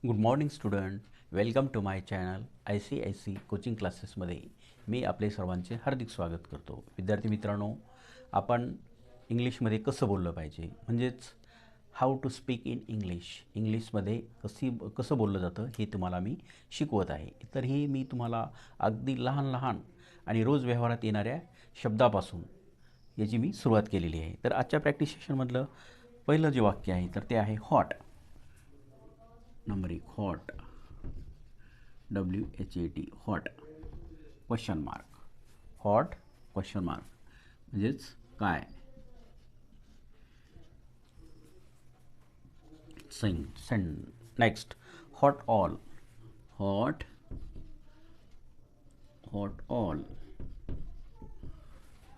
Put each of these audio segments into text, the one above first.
Good morning student. Welcome to my channel ICIC coaching क्लासेसमध्ये मी आपले सर्वांचे हार्दिक स्वागत करतो. विद्यार्थी मित्रांनो, आपण इंग्लिशमध्ये कसं बोललं पाहिजे, म्हणजेच हाऊ टू स्पीक इन इंग्लिशमध्ये कसं बोललं जातं हे तुम्हाला मी शिकवत आहे. तर ही मी तुम्हाला अगदी लहान लहान आणि रोज व्यवहारात येणाऱ्या शब्दापासून याची मी सुरुवात केलेली आहे. तर आजच्या प्रॅक्टिस सेशनमधलं पहिलं जे वाक्य आहे तर ते आहे hot. Number 1 hot, WHAT hot question mark. Hot question mark म्हणजेच काय. Send. Next hot all. Hot all.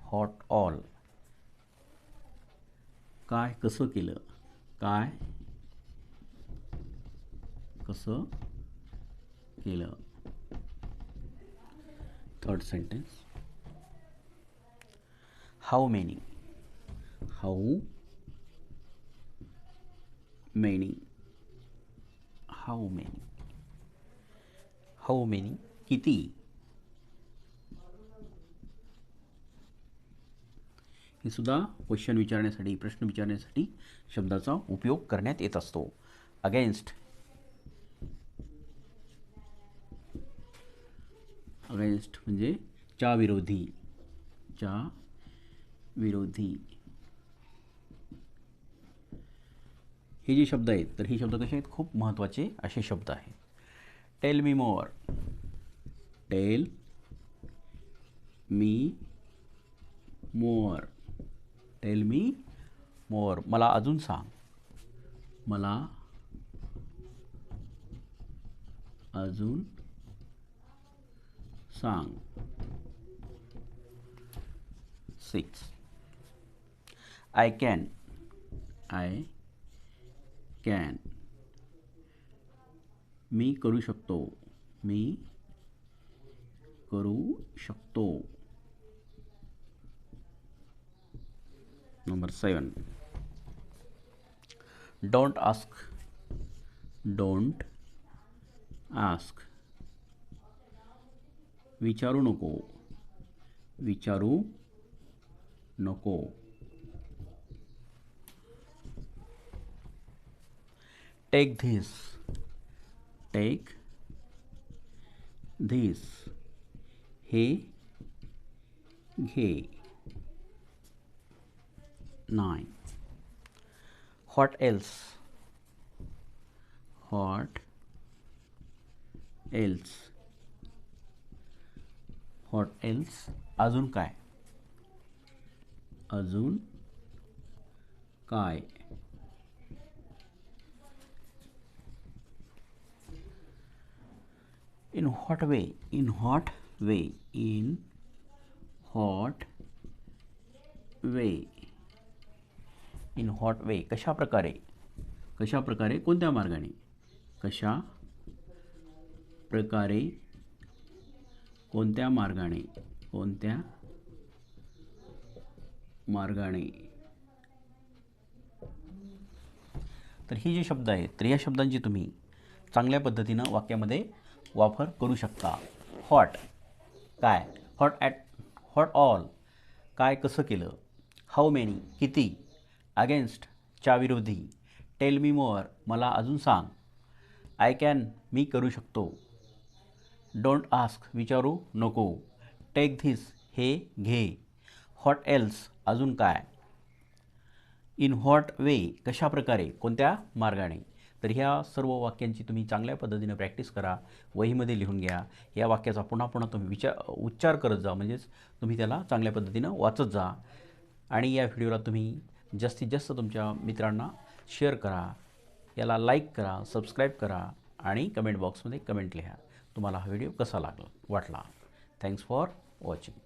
Hot all काय कसं केलं. काय कसं केलं. Third sentence how many. How many. How many. How many किती. हे सुद्धा क्वेश्चन विचारण्यासाठी, प्रश्न विचारण्यासाठी शब्दाचा उपयोग करण्यात येत असतो. अगेन्स्ट. अगेन्स्ट म्हणजे च्या विरोधी. च्या विरोधी. हे जे शब्द आहेत तर हे शब्द कसे आहेत, खूप महत्त्वाचे असे शब्द आहेत. टेल मी मोर. टेल मी मोर. टेल मी मोर मला अजून सांग. मला अजून सांग. 6 आय कॅन. आय कॅन मी करू शकतो. मी करू शकतो. Number 7 don't ask. Don't ask विचारू नको. विचारू नको. Take this. टेक धिस हे घे. 9 what else. What else. What else अजून काय. अजून काय. In what way. In what way. In what way. In what way कशा प्रकारे. कशा प्रकारे कोणत्या मार्गाने. कशा प्रकारे कोणत्या मार्गाने. कोणत्या मार्गाने. तर ही जे शब्द आहेत तर या शब्दांची तुम्ही चांगल्या पद्धतीनं वाक्यामध्ये वापर करू शकता. हॉट काय. हॉट ऑल काय कसं केलं. हाऊ मेनी किती. अगेन्स्ट च्या विरोधी. टेल मी मोर मला अजून सांग. आय कॅन मी करू शकतो. डोंट आस्क विचारू नको. टेक धिस हे घे. व्हॉट एल्स अजून काय. इन व्हॉट वे कशा प्रकारे कोणत्या मार्गाने. तर ह्या सर्व वाक्यांची तुम्ही चांगल्या पद्धतीने प्रॅक्टिस करा. वहीमध्ये लिहून घ्या. या वाक्याचा पुन्हा पुन्हा तुम्ही उच्चार करत जा, म्हणजेच तुम्ही त्याला चांगल्या पद्धतीनं वाचत जा. आणि या व्हिडिओला तुम्ही जास्तीत जास्त तुमच्या मित्रांना शेअर करा. याला लाईक करा, सबस्क्राईब करा आणि कमेंट बॉक्समध्ये कमेंट लिहा तुम्हाला हा व्हिडिओ कसा वाटला. Thanks for watching.